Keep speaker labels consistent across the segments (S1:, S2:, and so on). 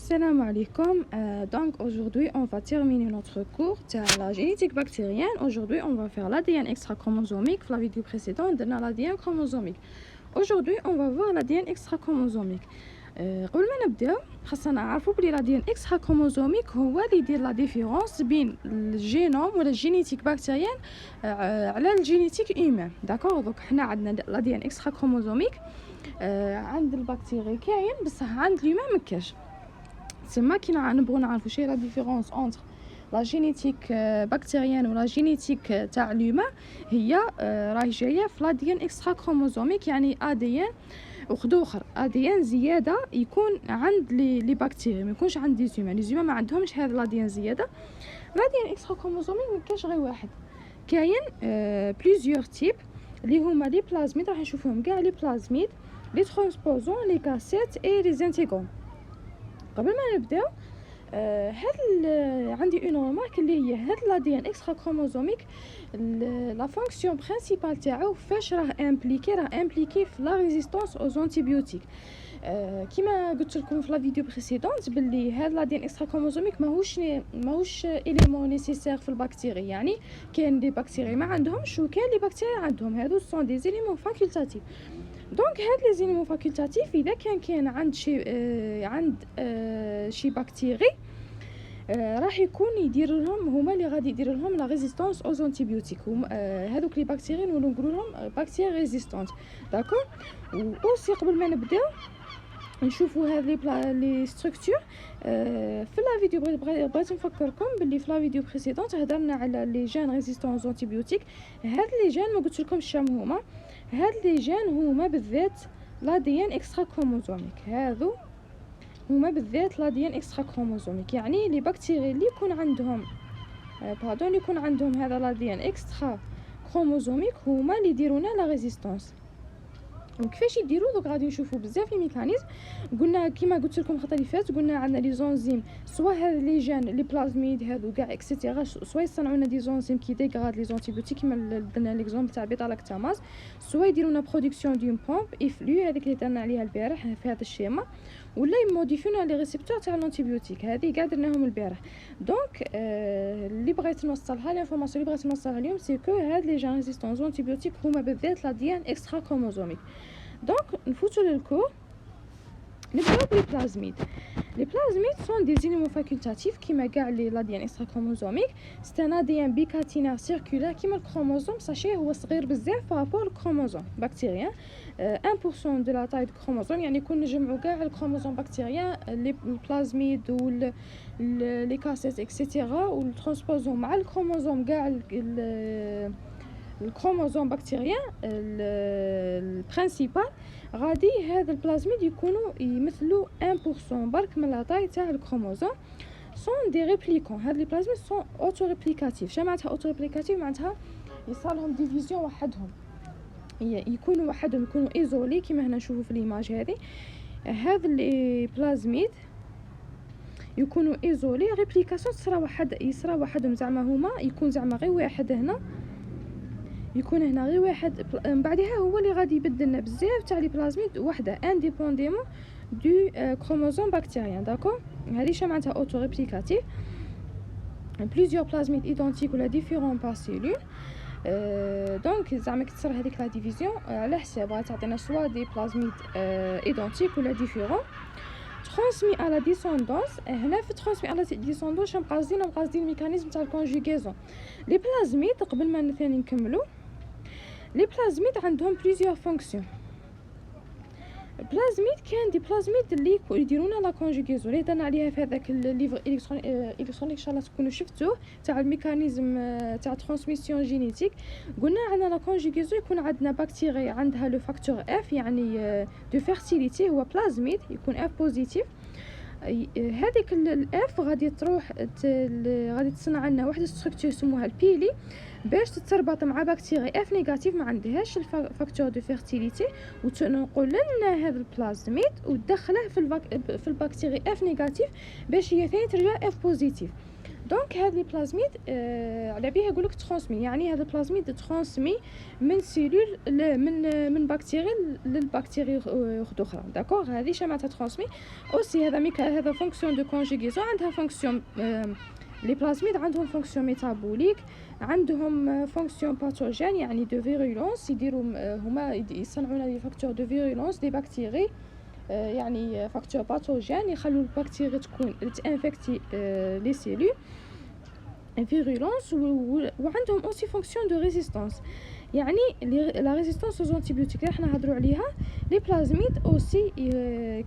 S1: Salam alaikum. Donc aujourd'hui on va terminer notre cours de la génétique bactérienne. Aujourd'hui on va faire l'ADN extra-chromosomique. La vidéo précédente on a l'ADN chromosomique. Aujourd'hui on va voir l'ADN extra-chromosomique. قبل ما نبداو خاصنا نعرفوا بلي l'ADN extra-chromosomique هو اللي يدير لا ديفيرونس بين الجينوم ولا الجينيتيك بكتيريان على الجينيتيك هيومان. داكور دونك حنا عندنا l'ADN extra-chromosomique عند البكتيري كاين بصح عند الهيومان ما كاش. تما كي نبغوا نعرفوا شي لا ديفيرونس اونتر لا جينيتيك بكتيريان ولا جينيتيك تاع الهيومان هي راهي جايه في l'ADN extra-chromosomique، يعني ADN وخدو اخر ADN زياده يكون عند لي بكتيري، ما يكونش عند لي زيومان. لي زيومان ما عندهمش هذا l'ADN زياده. l'ADN extra-chromosomique ما كاش غير واحد، كاين بليزيور تيب اللي هما لي بلازميد، راح نشوفوهم كاع لي بلازميد، لي ترانسبوزون، لي كاسيت اي لي زانتيغون. قبل ما نبداو عندي اون رمارك اللي هي هاد l'ADN extra-chromosomique لا فونكسيون برينسيبال تاعو فاش راه امبليكي في لا ريزيستانس اوز انتيبيوتيك. كيما قلت لكم في لا فيديو بريسيدونت باللي هاد l'ADN extra-chromosomique ماهوش اليمون نيسيسير في البكتيري، يعني كاين دي بكتيري ما عندهمش وكاين لي بكتيري عندهم، هادو سون دي اليمون فاكولتاتيف. دونك هاد لي زينيمون فاكولتاتيف اذا كان عند شي بكتيري راح يكون يديروا لهم هما اللي غادي يديروا لهم لا ريزيستانس اوز انتيبيوتيك. هذوك لي بكتيري نقولوا لهم بكتيري ريزيستانت. داكور. اوسي قبل ما نبداو نشوفوا هاد لي ستركتور في لا فيديو بغيت نفكركم باللي في لا فيديو بريسيدونت هضرنا على لي جين ريزيستانس انتيبيوتيك. هاد لي جين ما قلت لكمش شنو هما. هاد لي جين هما بالذات l'ADN extra-chromosomique، هادو هما بالذات l'ADN extra-chromosomique، يعني لي بكتيري اللي يكون عندهم هذا l'ADN extra-chromosomique هما اللي يديرونا لا ريزيستانس. وكيفاش يديروا دوك غادي نشوفوا بزاف لي ميكانيزم. قلنا كيما قلت لكم الخطره اللي فاتت، قلنا عندنا لي زونزيم، سواء هاد لي جين لي بلازميد هادو كاع اكسيتيرا، سواء يصنعوا لنا دي زونزيم كي ديغراد لي زونتيبيوتيك كيما درنا ليكزومبل تاع بيتا لاكتاماز، سواء يديروا لنا برودكسيون دون بومب افلو هذيك اللي درنا عليها البارح في هذا الشيما، ولا يموديفيونا لي ريسبتور تاع الانتيبيوتيك، هذه كاع درناهم البارح. دونك اللي بغيت نوصلها الانفورماسيون اللي بغيت نوصلها اليوم سي كو هاد لي جين ريزيستانس انتيبيوتيك هما بالذات l'ADN extra-chromosomique. دونك نفوتو للكور نبداو بلي بلازميد. لي بلازميد سون دي زينيمون فاكولتاتيف كيما كاع لي l'ADN extra-chromosomique. سي ان ADN بيكاتينير سيركولار كيما الكروموزوم، ساشي هو صغير بزاف بارابور الكروموزوم بكتيريان. 1% دو لا تاي دو كروموزوم، يعني يكون نجمعوا كاع الكروموزوم بكتيريان لي البلازميد و لي كاسيت اكسيتيرا والترانسبوزون مع الكروموزوم كاع الكروموزوم بكتيريان البرينسيبال. غادي هذا البلازميد يكونوا يمثلوا 1% برك من لا طاي تاع الكروموزوم. سون دي ريبليكون، هاد لي بلازميد سون اوتو ريبليكاتيف. شنو معناتها اوتو ريبليكاتيف؟ معناتها يصالهم ديفيزيون وحدهم، يكونوا وحدهم، يكونوا ايزولي كيما هنا نشوفوا في ليماج هذه. هاد لي بلازميد يكونوا ايزولي، ريبليكاسيون يصرا وحدهم، زعما هما يكون زعما غير واحد هنا، يكون هنا غير واحد من بعدها هو اللي غادي يبدل لنا بزاف تاع لي بلازميد وحده انديبونديمون دو كروموزوم بكتيريان. داكور. هذه شنو معناتها اوتو ريبليكاتيف؟ بليزيور بلازميد ايدونتيك ولا ديفيرون بار سيلول. دونك زعما كي تصرا هذيك لا ديفيزيون على حسابها تعطينا سوا دي بلازميد ايدونتيك ولا ديفيرون transmis à la descendance. هنا في transmis à la descendance شنو قاصدين الميكانيزم تاع الكونجوغيزون. لي بلازميد قبل ما ثاني نكملوا، لي بلازميد عندهم بليزيور فونكسيون. بلازميد كان دي بلازميد اللي يديرونا لا كونجوغيزون اللي درنا عليها في هذاك الليفر الكترونيك ان شاء الله تكونوا شفتوه تاع الميكانيزم تاع ترانسميسيون جينيتيك. قلنا عندنا لا كونجوغيزون يكون عندنا بكتيريا عندها لو فاكتور اف، يعني دو فيرتيليتي هو بلازميد يكون اف بوزيتيف. هذيك الاف غادي تروح غادي تصنع لنا واحد ستركتور يسموها البيلي باش تتربط مع بكتيريا اف نيجاتيف ما عندهاش الفاكتور دو فيرتيليتي، وتنقل لنا هذا البلازميد وتدخله في البكتيريا اف نيجاتيف باش هي ثاني ترجع اف بوزيتيف. دونك هاد لي بلازميد على بيه يقولك ترانسمي، يعني هذا البلازميد ترانسمي من سيلول من بكتيري للبكتيري اخرى. داكوغ، هذه معناتها ترانسمي. اوسي هذا فونكسيون دو كونجيغيزون، عندها فونكسيون لي بلازميد عندهم فونكسيون ميتابوليك، عندهم فونكسيون باثوجين يعني دو فيرولونس، يديروا هما يصنعوا لي فاكتور دو فيرولونس دي بكتيري، يعني فاكتور باثوجين يخلوا البكتيريا تكون تانفكتي لي سيلول فيرولونس. وعندهم اوسي فونكسيون دو ريزيستانس، يعني لا ريزيستانس aux antibiotiques اللي احنا هضروا عليها. لي بلازميد اوسي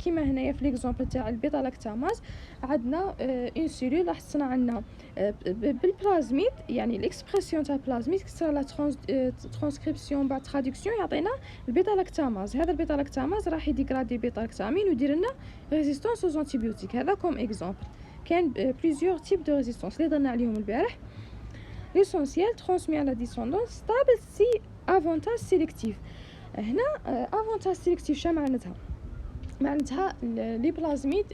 S1: كيما هنايا في ليكزامبل تاع البيتا لاكتاماز، عندنا اون سيلول راح تصنع لنا بالبلازميد، يعني الاكسبرسيون تاع البلازميد كسر لا ترانسكريبسيون بعد ترادكسيون يعطينا البيتا لاكتاماز. هذا البيتا لاكتاماز راح يديغرادي بيتا لاكتامين ويدير لنا ريزيستانس aux antibiotiques. هذا كوم اكزامبل. كاين بليزيور تيب دو ريزيستانس اللي درنا عليهم البارح. l'essentiel transmis à la descendance stable si avantage sélectif. هنا avantage sélectif شنو معناتها لي بلازميد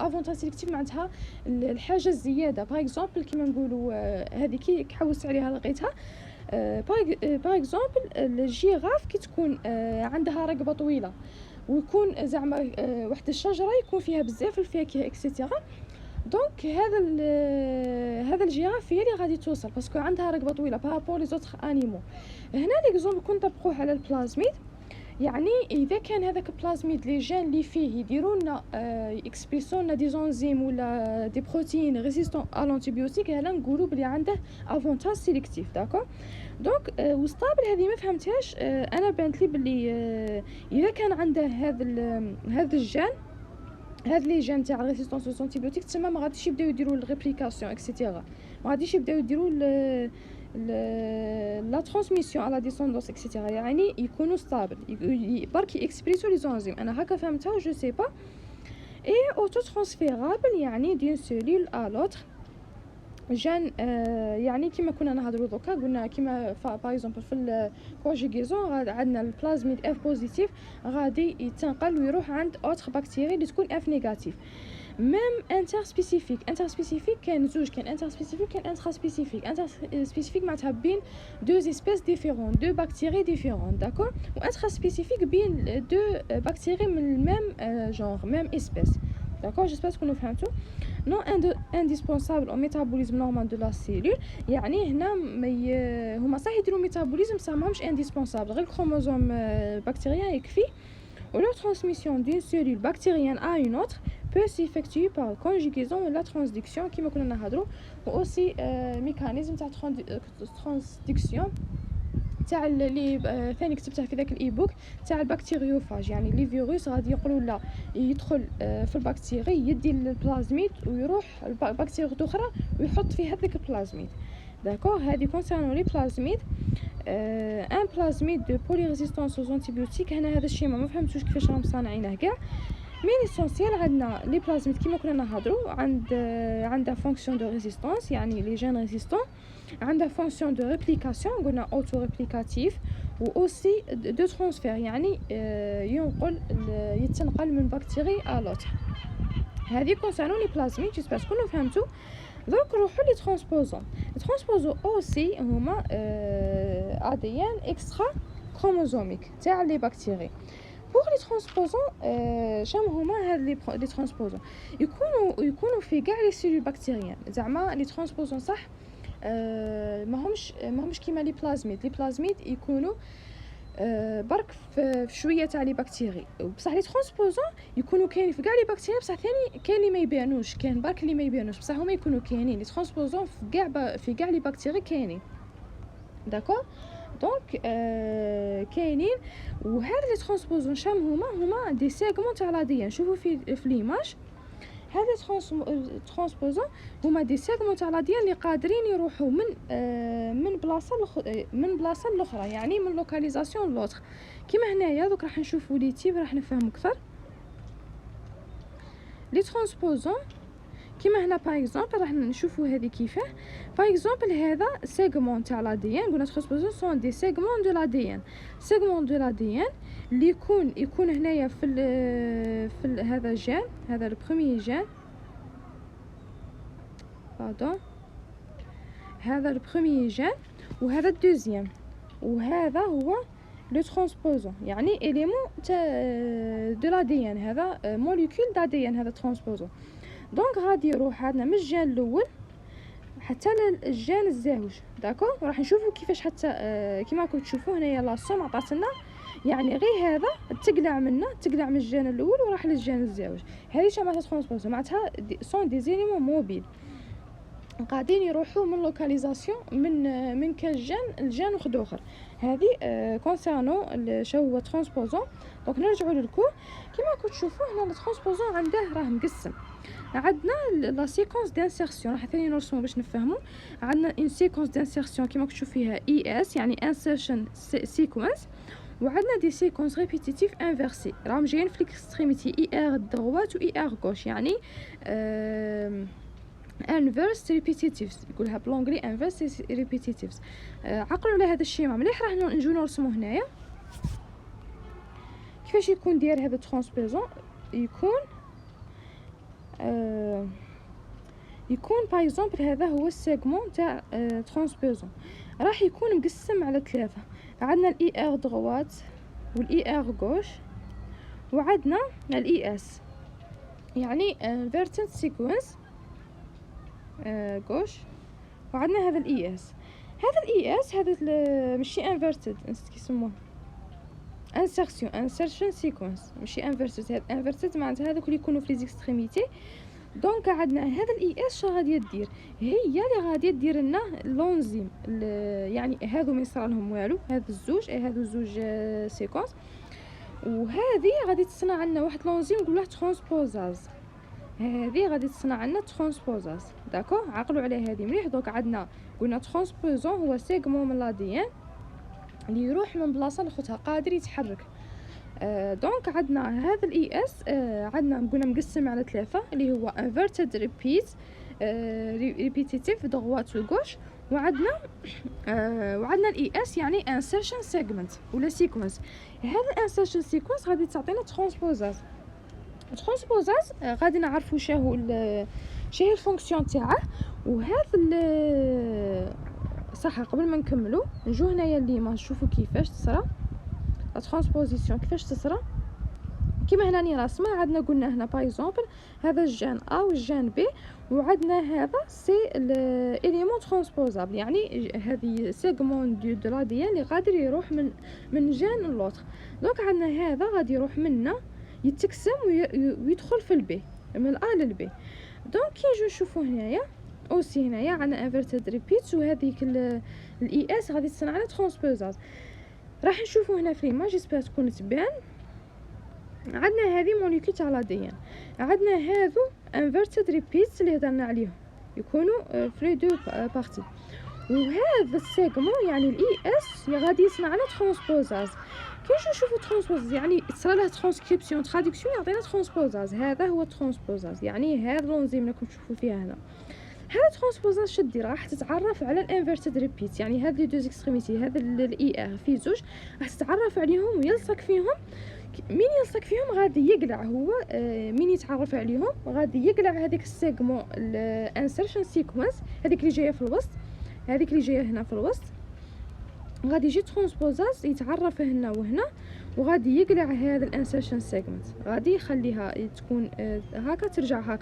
S1: افونتاج سيليكتيف، معناتها الحاجه الزياده. باغ اكزومبل كيما نقولوا هذه كي حوست عليها لقيتها، باغ اكزومبل الجيراف كي تكون عندها رقبه طويله ويكون زعما واحد الشجره يكون فيها بزاف الفاكهه اكسيتيرا، دونك هذا الجيراف هي اللي غادي توصل باسكو عندها رقبه طويله بارابور لي زوتر انيمو. هنا ليكزومبل كنت نطبقوه على البلازميد، يعني اذا كان هذاك البلازميد لي جين اللي فيه يديروا لنا اكسبريسون لنا دي زونزيم ولا دي بروتين ريزيستون ا لانتيبيوتيك، هنا نقولوا بلي عنده افونتاج سيليكتيف. داكور، دونك وستابل هذه ما فهمتهاش انا، بانت لي بلي اذا كان عنده هذا الجين، هاد لي جين تاع ريزيستونس aux antibiotiques، تما ما غاديش يبداو يديروا الريبليكاسيون اكسيتيرا، ما غاديش يبداو يديروا لا ترانسميسيون على ديسوندونس اكسيتيرا، يعني يكونوا ستابل برك اكسبريسو لي زونزيم. انا هكا فهمتها جو سي با. اي اوتو ترانسفيرابل يعني دين سيلول ا لوتر جان، يعني كيما كنا نهضروا دوكا قلنا كيما باغ اكزومبل في الكونجيغيزون عندنا البلازميد اف بوزيتيف غادي يتنقل ويروح عند اوتر بكتيري اللي تكون اف نيجاتيف. ميم انتر سبيسيفيك كاين زوج، كاين انتر سبيسيفيك كاين انترا سبيسيفيك. انتر سبيسيفيك معناتها بين دو اسبيس ديفيرون، دو بكتيري ديفيرون. داكور، و انترا سبيسيفيك بين دو بكتيري من الميم جونغ ميم اسبيس. داكور، جيسبر تكونوا فهمتوا. non indispensable au métabolisme normal de la cellule، يعني هنا هما صح يديروا ميتابوليزم بصح ماهمش indispensable، غير الكروموزوم بكتيريان يكفي. و la transmission d'une cellule bactérienne à une autre peut s'effectuer par conjugaison ou la transduction كيما كنا نهضروا. و aussi ميكانيزم تاع transduction تاع اللي ثاني كتبتها في ذاك الايبوك تاع البكتيريوفاج، يعني لي فيروس غادي يقولوا لا يدخل في البكتيري يدي البلازميد ويروح البكتيريا اخرى ويحط فيها هذاك البلازميد. داكور، هذه كونسيرنو لي بلازميد. ان بلازميد دو بولي ريزيستانس aux antibiotiques، هنا هذا الشيء ما فهمتوش كيفاش راهم صانعينه كاع. مي ليسونسيال عندنا لي بلازميد كيما كنا نهضروا عندها فونكسيون دو ريزيستانس، يعني لي جين ريزيستون، عندها فونكسيون دو ريبليكاسيون قلنا اوتو ريبليكاتيف، و اوسي دو ترانسفير يعني يتنقل من بكتيري ا لوتر. هذه كونسيرنو لي بلازميد، جيسبر تكونوا فهمتوا. دونك نروحوا لي ترانسبوزون اوسي هما اديان اكسترا كروموزوميك تاع لي بكتيري. بوغ لي ترانسبوزون شنو هما هاد لي ترانسبوزون؟ يكونوا في كاع لي سيلول بكتيريان، زعما لي ترانسبوزون صح ماهمش كيما لي بلازميد يكونوا برك في شويه تاع لي بكتيري، بصح لي ترانسبوزون يكونوا كاين في كاع لي بكتيري، بصح ثاني كاين اللي ما يبانوش، كاين برك اللي ما يبانوش، بصح هما يكونوا كاينين لي ترانسبوزون في كاع لي بكتيري كاينين. داكور، دونك كاينين. وهاد لي ترانسبوزون شام هما دي سيغمون تاع لا دي ان. شوفوا في ليماج هذا ترانسبوزون هما دي سيغمون تاع لا دي ان اللي قادرين يروحوا من بلاصه لاخرى، يعني من لوكاليزاسيون لوتر. كيما هنايا دوك راح نشوفوا لي تيب راح نفهم اكثر. لي ترانسبوزون كيما هنا باغ اكزومبل راح نشوفوا هذه كيفاه. باغ اكزومبل هذا سيغمون تاع لا دي ان، قلنا ترانسبوزون سون دي سيغمون دو لا دي ان. سيغمون دو لا دي ان اللي يكون هنايا في هذا جين، هذا البروميي جين باردون هذا البروميي جين وهذا الدوزيام، وهذا هو لو ترانسبوزون يعني اليمون تاع دو لا دي ان، هذا موليكول دا دي ان هذا ترانسبوزون. دونك غادي يروح عندنا من الجين الاول حتى للجين الزاوج، داكو. راح نشوفوا كيفاش حتى كيما راكم تشوفوا هنايا لاصوم عطاتنا يعني غير هذا تقلع من الجين الاول وراح للجين الزاوج. هذه معناتها ترانسبوزون، معناتها سون دي زيليمون موبيل قاعدين يروحوا من لوكاليزاسيون من كان جين الجين واحد اخر. هذه كونسيرنو شو هو ترانسبوزون. دونك نرجعوا للكو. كيما راكم تشوفوا هنا الترانسبوزون عنده راه مقسم. عندنا لا سيكونس دانسيرسيون، راح ثاني نرسمو باش نفهموا. عندنا اون سيكونس دانسيرسيون كيما راكم تشوفوا فيها اي اس يعني انسيرشن سيكونس، وعندنا دي سيكونس ريبيتيتيف انفيرسي راهم جايين في الاكستريميتي اي ار دروات و اي ار غوش، يعني انفيرس ريبيتيتيفز يقولها بلونغلي انفيرس ريبيتيتيفز. عقلوا على هذا الشيما مليح. راح نجيو نرسمو هنايا كيفاش يكون داير هذا الترانسبوزون. يكون باغ اكزومبل هذا هو السيغمون تاع ترانسبوزون، راح يكون مقسم على ثلاثه. عندنا الاي ار دروات والاي ار غوش وعندنا الاي اس يعني انفيرتد سيكونس غوش، وعندنا هذا الاي اس. هذا الاي اس هذا ماشي انفيرتد، نسيت كيسموه انسيرشن سيكونس، ماشي انفيرتد. هذا انفيرتد معناتها هذوك اللي يكونوا في ليزيكستريميتي. دونك عندنا هذا الاي اس شنو غادي دير، هي اللي غادي دير لنا لونزيم يعني هذو ما يصرى لهم والو، هذا الزوج هذو الزوج سيكونس، وهذه غادي تصنع لنا واحد لونزيم نقولوه ترانسبوزاز. هذه غادي تصنع لنا ترانسبوزاز، داكو. عقلوا على هذه مليح. دونك عندنا قلنا ترانسبوزون هو سيغمون من لا دي ان اللي يروح من بلاصه لاختها، قادر يتحرك. دونك عندنا هذا الاي اس عندنا قلنا مقسم على ثلاثه اللي هو انفيرتد ريبيتيتيف دروات وغوش، وعندنا الاي اس يعني انسيرشن سيجمنت ولا سيكونس. هذا الانسيرشن سيكونس غادي تعطينا ترانسبوزاز. غادي نعرفوا شنو هي الفونكسيون تاعه. وهذا صح قبل ما نكملوا نجو هنايا اللي ما نشوفوا كيفاش تصرى الترانسبوزيسيون، كيفاش تصرى. كيما هنا راني راسمه. عندنا قلنا هنا باغ اكزومبل هذا الجين ا والجين بي، وعندنا هذا سي الاليمون ترانسبوزابل يعني هذه سيغمون دو لا دي ان اللي قادر يروح من جين للوتر. دونك عندنا هذا غادي يروح منا يتقسم ويدخل في البي من الأ للبي. دونك كي نجو نشوفو هنايا اوسي هنايا عندنا انفيرتد ريبيت، وهذيك الاي اس غادي تصنع لنا ترانسبوزاز. راح نشوفو هنا في ليماج جيسبر تكون تبان. عندنا هذه موليكول تاع لا دي ان، عندنا هذو انفيرتد ريبيتس اللي هضرنا عليهم يكونوا في دو بارتي، وهذا السيغمون يعني الاي اس غادي يصنع لنا ترانسبوزاز. كي نشوفوا ترانسبوزاز يعني تصرى له ترانسكريبسيون تراديكسيون يعطينا ترانسبوزاز. هذا هو ترانسبوزاز يعني هذا لونزيم راكم تشوفوا فيها هنا. هذا ترانسبوزاز شدير راح تتعرف على الانفيرتد ريبيت يعني هذا لي دوز اكستريميتي، هذا الاي ار في زوج راح تتعرف عليهم ويلصق فيهم. مين يلصق فيهم غادي يقلع هو مين يتعرف عليهم غادي يقلع هذيك السيغمون الانسيرشن سيكونس، هذيك اللي جايه في الوسط، هذيك اللي جايه هنا في الوسط. غادي يجي ترانسبوزاز يتعرف هنا وهنا، وغادي يقلع هذا الانسيرشن سيجمنت، غادي يخليها تكون هكا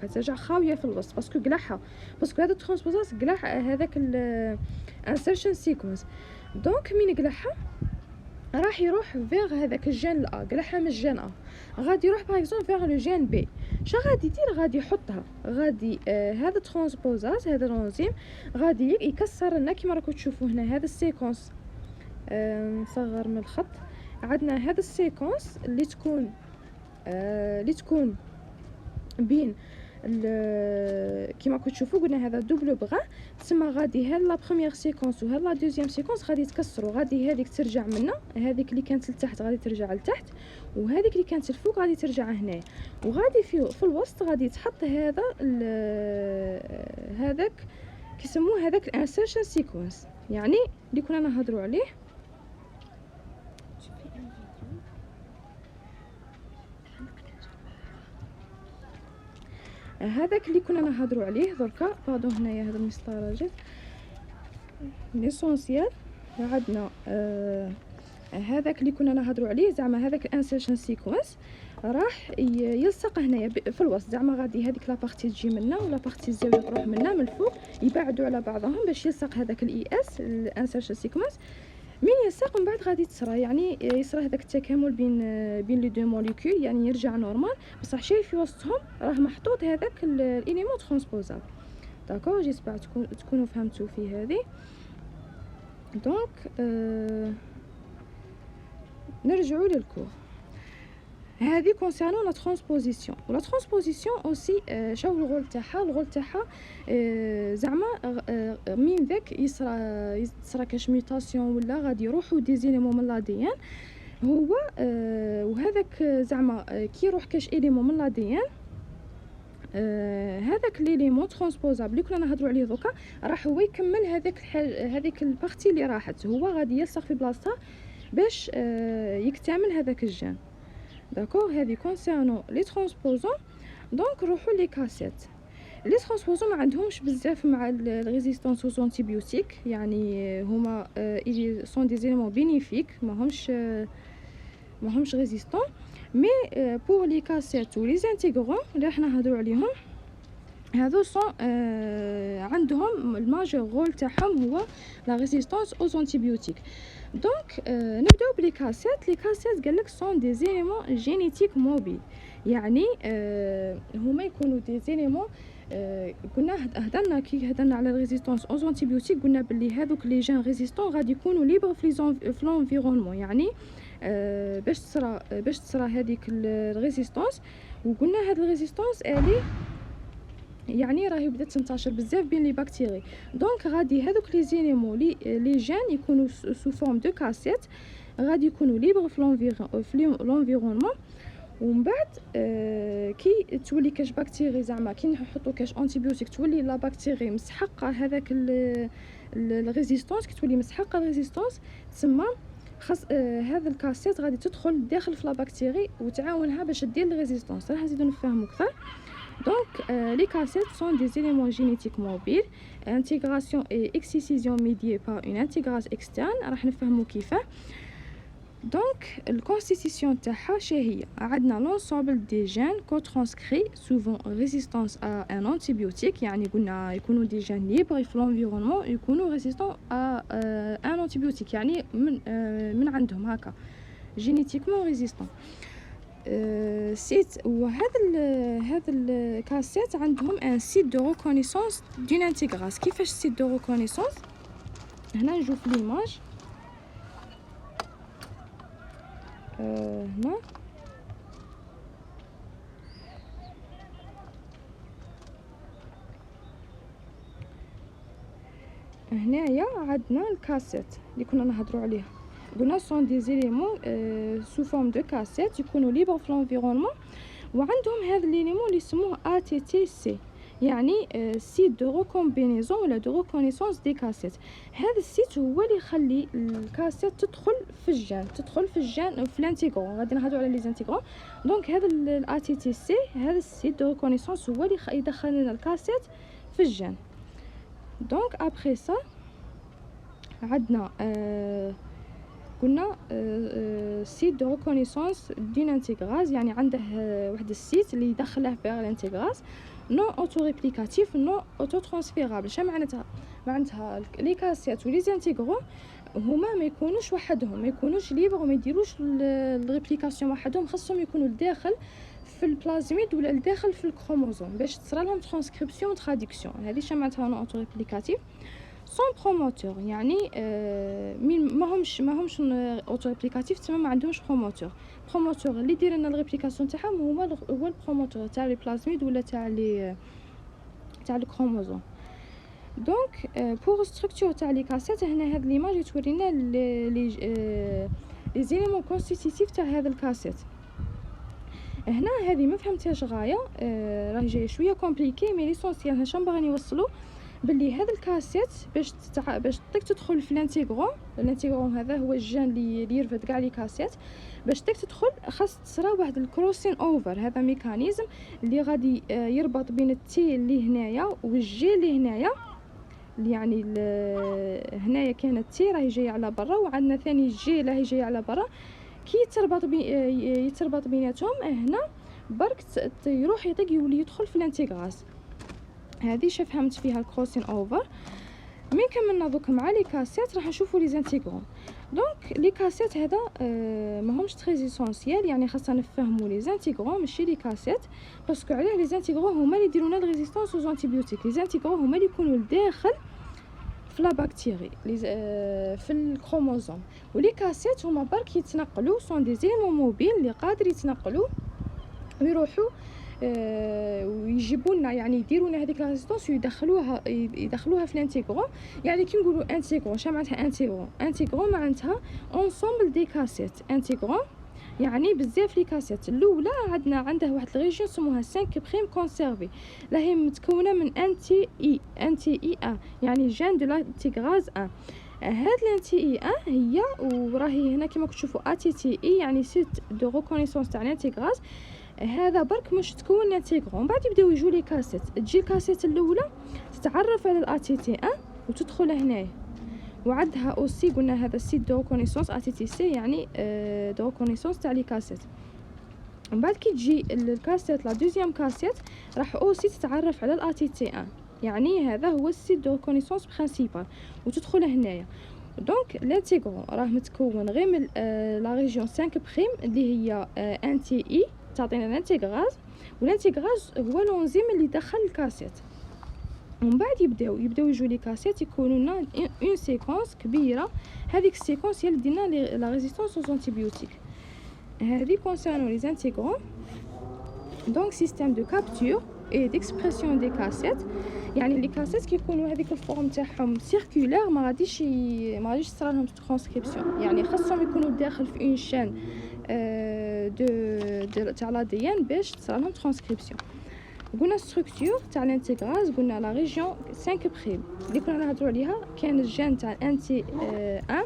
S1: ترجع خاويه في الوسط باسكو قلعها، باسكو هذا الترانسبوزاز قلع هذاك الانسيرشن سيكونس. دونك من قلعها راح يروح فيغ هذاك الجين الأ، قلعها من الجين أ، غادي يروح باغ اكزومبل فيغ لو جين بي. شا غادي يدير غادي يحطها غادي هذا ترانسبوزاز هذا الانزيم غادي يكسر لنا كيما راكم تشوفوا هنا هذا السيكونس. نصغر من الخط. عندنا هذا السيكونس اللي تكون بين كيما راكم تشوفوا قلنا هذا دوبل بغا، تسمى غادي هاد لا بروميير سيكونس وهاد لا دوزيام سيكونس غادي يتكسروا، غادي هذيك ترجع منا، هذيك اللي كانت لتحت غادي ترجع لتحت، وهذيك اللي كانت الفوق غادي ترجع هنا، وغادي في الوسط غادي تحط هذا هذاك كيسموه هذاك الانسيرشن سيكونس يعني اللي كنا نهضروا عليه. هذاك اللي كنا نهضروا عليه دركا، باردون هنايا هذا المسطره جات. ليسونسيال عندنا هذاك اللي كنا نهضروا عليه، زعما هذاك الانسيرشن سيكونس راح يلصق هنايا في الوسط، زعما غادي هذيك لابارتي تجي منا ولا بارتي الزاويه تروح منا من الفوق، يبعدوا على بعضهم باش يلصق هذاك الاي اس الانسيرشن سيكونس. من يلصق من بعد غادي تصرى، يعني يصرى هذاك التكامل بين لي دو موليكول، يعني يرجع نورمال، بصح شايف في وسطهم راه محطوط هذاك الاليمون ترانسبوزابل. داكور، جيسبر تكونوا فهمتوا في هذه. دونك نرجعوا للكور. هذه كونسيرنون لا ترانسبوزيسيون، ولا ترانسبوزيسيون اوسي شاو الغول تاعها زعما من ذاك يصرى كاش ميوتاسيون ولا غادي يروحوا دي زيليمون من لاديان، هو وهذاك زعما كي يروح كاش اليمون من لاديان، هذاك ليليمون ترانسبوزابل اللي كنا نهضروا عليه دوكا راح هو يكمل هذيك البارتي اللي راحت، هو غادي يلصق في بلاصتها باش يكتمل هذاك الجين. داكور، هذه كونسيرنون لي ترانسبوزون. دونك نروحوا لي كاسيت. لي ترانسبوزون ما عندهمش بزاف مع الريزيستانس aux antibiotiques، يعني هما سون دي زيليمون بينيفيك، ماهمش ريزيستون. مي بور لي كاسيت و لي زانتيغرون اللي راح نهضروا عليهم، هذو سون عندهم الماجور رول تاعهم هو لا ريزيستانس aux antibiotiques. دونك نبداو بلي كاسيت. لي كاسيت قالك سون دي زيليمون جينيتيك موبيل، يعني هما يكونوا دي زيليمون قلنا هضرنا كي هضرنا على الريزيستانس aux antibiotiques، قلنا بلي هذوك لي جين ريزيستون غادي يكونوا ليبر في لونفيرونمون، يعني باش تصرى هذيك الريزيستانس. وقلنا هاد الريزيستانس الي يعني راهي بدات تنتشر بزاف بين لي بكتيري. دونك غادي هذوك لي زيليمون لي جين يكونوا سو فورم دو كاسيت، غادي يكونوا ليبر في لونفيرونمون. ومن بعد كي تولي كاش بكتيري، زعما كي نحطوا كاش انتيبيوتيك تولي لا بكتيري مسحقه هذاك الريزيستانس، كي تولي مسحقه الريزيستانس تسمى خاص هذا الكاسيت غادي تدخل داخل في لا بكتيري وتعاونها باش دير الريزيستانس. راح نزيدو نفهموا اكثر. Donc, les cassettes sont des éléments génétiques mobiles. Intégration et excision médiée par une intégrase externe. راح نفهموا كيفاه. Donc, الconstitution تاعها شهية. عندنا l'ensemble des gènes co-transcrits souvent résistance à un antibiotique، يعني قلنا يكونوا des gènes libres في l'environnement يكونوا résistants à un antibiotique، يعني من عندهم هكا génétiquement résistants. سيت، وهذا الكاسيت عندهم ان سيت دو ريكونيسونس دون انتيغراس. كيفاش سيت دو ريكونيسونس؟ هنا نشوف ليماج، هنا هنايا عندنا الكاسيت اللي كنا نهضروا عليها، قلنا سون دي زيليمون سو فورم دو كاسيت يكونوا ليبر في لونفيرونمون، وعندهم هذا ليليمون اللي يسموه ATTC، يعني سيت دو ريكومبينيزون ولا دو ريكونيسونس دي كاسيت. هذا السيت هو اللي يخلي الكاسيت تدخل في الجين في الانتيغرون. غادي نهضروا على لي زانتيغرون. دونك هذا ATTC، هذا السيت دو ريكونيسونس هو اللي يدخل لنا الكاسيت في الجين. دونك ابري سا عندنا قلنا سيت دو ريكونيسونس دون انتيغراز، يعني عنده واحد السيت اللي يدخله في الانتيغراز نو اوتو ريبليكاتيف نو اوتو ترانسفيرابل. شنو معناتها لي كاسيت ولي زانتيغرون هما ما يكونوش وحدهم، ما يكونوش ليبر وما يديروش الريبليكاسيون وحدهم، خاصهم يكونوا الداخل في البلازميد ولا الداخل في الكروموزوم باش تصرى لهم ترانسكريبسيون تراديكسيون. هذه شنو معناتها نو اوتو ريبليكاتيف سون بروموتور، يعني مين ماهمش اوتو ريبليكاتيف تما ما عندهمش بروموتور اللي يدير لنا الريبليكاسيون تاعهم هو البروموتور تاع لي بلازميد ولا تاع الكروموزوم. دونك بور ستركتور تاع لي كاسيت، هنا هاد ليماج تورينا لي زيليمون كونستيتيتيف تاع هذا الكاسيت. هنا هذه ما فهمتهاش غايه، راهي جايه شويه كومبليكي، مي ليسونسيال هنا شنو باغي نوصلوا باللي هذا الكاسيت باش تدخل في الانتيغرون هذا هو الجين اللي يرفد كاع لي كاسيت. باش تدخل خاص تصرى واحد الكروسين اوفر، هذا ميكانيزم اللي غادي يربط بين التي اللي هنايا والجي اللي هنايا يعني هنايا كانت تي راهي جايه على برا، وعندنا ثاني جي راهي جايه على برا. كي يتربط بيناتهم هنا برك يروح يطيق يولي يدخل في الانتيغراز. هذه شاف فهمت فيها الكروسين اوفر. من كملنا دوك مع لي كاسيت راح نشوفوا لي زانتيغرون. دونك لي كاسيت هذا ماهمش تري اسونسيال، يعني خاصنا نفهموا لي زانتيغرون ماشي لي كاسيت، باسكو علاه لي زانتيغرون هما اللي يديرونا الريزيستانس aux antibiotiques. لي زانتيغرون هما اللي يكونوا لداخل في لا بكتيري في الكروموزوم، ولي كاسيت هما برك يتنقلوا سون دي زيليمون موبيل اللي قادر يتنقلوا ويروحوا ويجيبوا لنا، يعني يديروا لنا هذيك لا ريزيستانس ويدخلوها في الانتيغرون. يعني كي نقولوا انتيغرون شنو معناتها؟ انتيغرون معناتها اونسومبل دي كاسيت. انتيغرون يعني بزاف لي كاسيت. الاولى عندها واحد الريجيون سموها 5 بريم كونسيرفي، لا هي متكونه من انتي اي ا، يعني جين دو لانتيغراز 1. هاد الانتي اي 1 هي وراهي هنا كما تشوفوا اتي تي اي، يعني سيت دو ريكونيسونس تاع الانتيغراز. هذا برك مش تكون الانتيغرون. بعد يبداو يجوا لي كاسيت، تجي الكاسيت الاولى تتعرف على الاتي تي 1 وتدخل هنايا، وعندها اوسي قلنا هذا السيت دو ريكونيسونس اتي تي سي، يعني دو ريكونيسونس تاع لي كاسيت. من بعد كي تجي الكاسيت لا دوزيام كاسيت راح اوسي تتعرف على الاتي تي 1، يعني هذا هو السيت دو ريكونيسونس برينسيبال وتدخل هنايا. دونك الانتيغرون راه متكون غير من لا ريجيون 5 بريم اللي هي انتي اي تعطينا الانتيغراز، والانتيغراز هو الانزيم اللي دخل الكاسيت. ومن بعد يبداو يجوا لي كاسيت يكونوا لنا اون سيكونس كبيره. هذيك السيكونس هي اللي دينا لا ريزيستانس aux antibiotiques. هذه كونسيرنو لي زانتيغرون. دونك سيستيم دو كابتور اي ديكسبرسيون دي كاسيت، يعني لي كاسيت كيكونوا هذيك الفورم تاعهم سيركولير، ما غاديش تصرا لهم ترانسكريبسيون، يعني خاصهم يكونوا داخل في اون شين دو تاع لا دي ان باش تصرا لهم ترانسكريبسيون. قلنا ستركتور تاع الانتيغراز، قلنا لا ريجيون 5 بريم اللي كنا نهضروا عليها، كان الجين تاع الانتي 1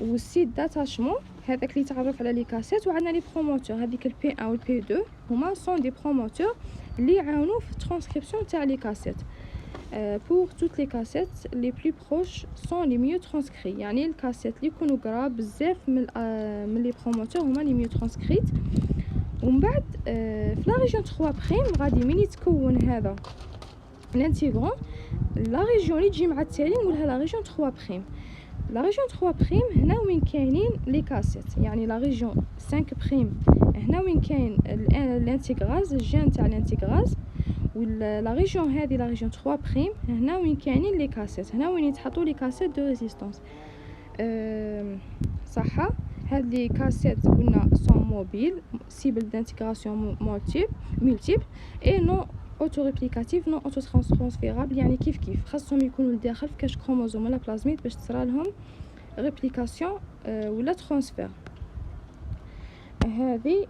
S1: والسيت داتاشمون هذاك اللي تعرف على لي كاسيت، وعندنا لي بروموتور هذيك البي 1 والبي 2 هما سون دي بروموتور اللي يعاونوا في الترانسكريبسيون تاع لي كاسيت. pour toutes les cassettes les plus proches sont les mieux transcrits، يعني الكاسيت اللي يكونوا قراب بزاف من لي بروموتور هما لي mieux transcrits. ومن بعد في لا ريجيون 3 بريم غادي من يتكون هذا الانتيغرون، لا ريجيون اللي تجي مع التالي نقولها لا ريجيون 3 بريم. لا ريجيون 3 بريم هنا وين كاينين لي كاسيت، يعني لا ريجيون 5 بريم هنا وين كاين الانتيغراز الجين تاع الانتيغراز، ولا ريجيون هذه لا ريجيون 3 بريم هنا وين كاينين لي كاسيت، هنا وين يتحطوا لي كاسيت دو ريزيستانس. صح. هاد لي كاسيت قلنا سون موبيل سيبل دانتيغراسيون مولتيبل اي نو اوتو ريبليكاتيف نو اوتو ترانسفيرابل، يعني كيف خاصهم يكونوا لداخل في كاش كروموزوم ولا بلازميد باش تصرا لهم ريبليكاسيون ولا ترانسفير. هذه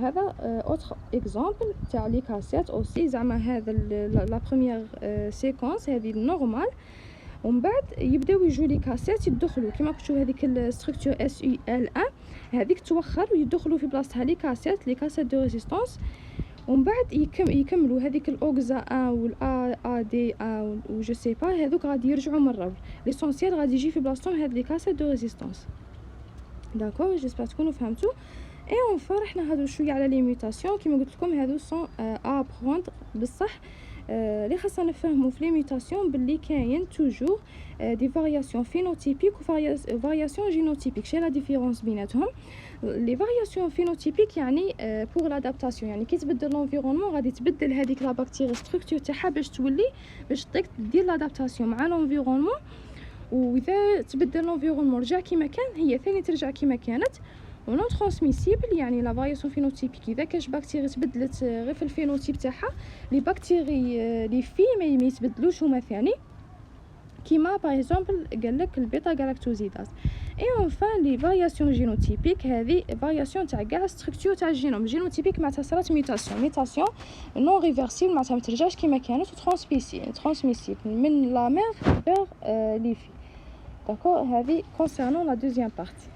S1: هذا اوتر اكزامبل تاع لي كاسيت اوسي، زعما هذا لا بروميير سيكونس هذه النورمال. ومن بعد يبداو يجوا لي كاسيت يدخلوا كما كتشوفوا هذيك الستركتور اس يو ال 1 هذيك توخر ويدخلوا في بلاصتها لي كاسيت دو ريزيستانس. ومن بعد يكملوا هذيك الاوكزا 1 والا دي 1 و جو سي با، هذوك غادي يرجعوا مره ليسونسيال غادي يجي في بلاصتهم هاد لي كاسيت دو ريزيستانس. داكور جيسبر تكونوا فهمتوا. اي اونفا رحنا نهضروا شويه على لي ميوتاسيون. كما قلت لكم هادو سون ابروندر بصح اللي خاصنا نفهموا في لي ميوتاسيون باللي كاين توجور دي فارياسيون فينوتيبيك و فارياسيون جينوتيبيك. شي لا ديفيرونس بيناتهم؟ لي فارياسيون فينوتيبيك يعني بور لادابتاسيون، يعني كي تبدل لونفيرونمون غادي تبدل هذيك لا بكتيريا ستركتور تاعها باش تولي باش تطيق دير لادابتاسيون مع لونفيرونمون. واذا تبدل لونفيرونمون رجع كيما كان هي ثاني ترجع كيما كانت. ونون ترانسميسيبل يعني لا فارياسيون فينوتيبيك اذا كاش بكتيريا تبدلت غير في الفينوتيب تاعها، لي بكتيري لي في ما يتبدلوش هما ثاني، كيما باغ اكزومبل قال لك البيتا غالاكتوزيداز. اي اونفان لي فارياسيون جينوتيبيك هذه فارياسيون تاع كاع ستركتور تاع الجينوم. جينوتيبيك معناتها صارت ميوتاسيون نون ريفرسيبل معناتها ما ترجعش كيما كانت، ترانسميسيبل من لا مير فير لي في. داكور هذه كونسيرنون لا دوزيام بارتي.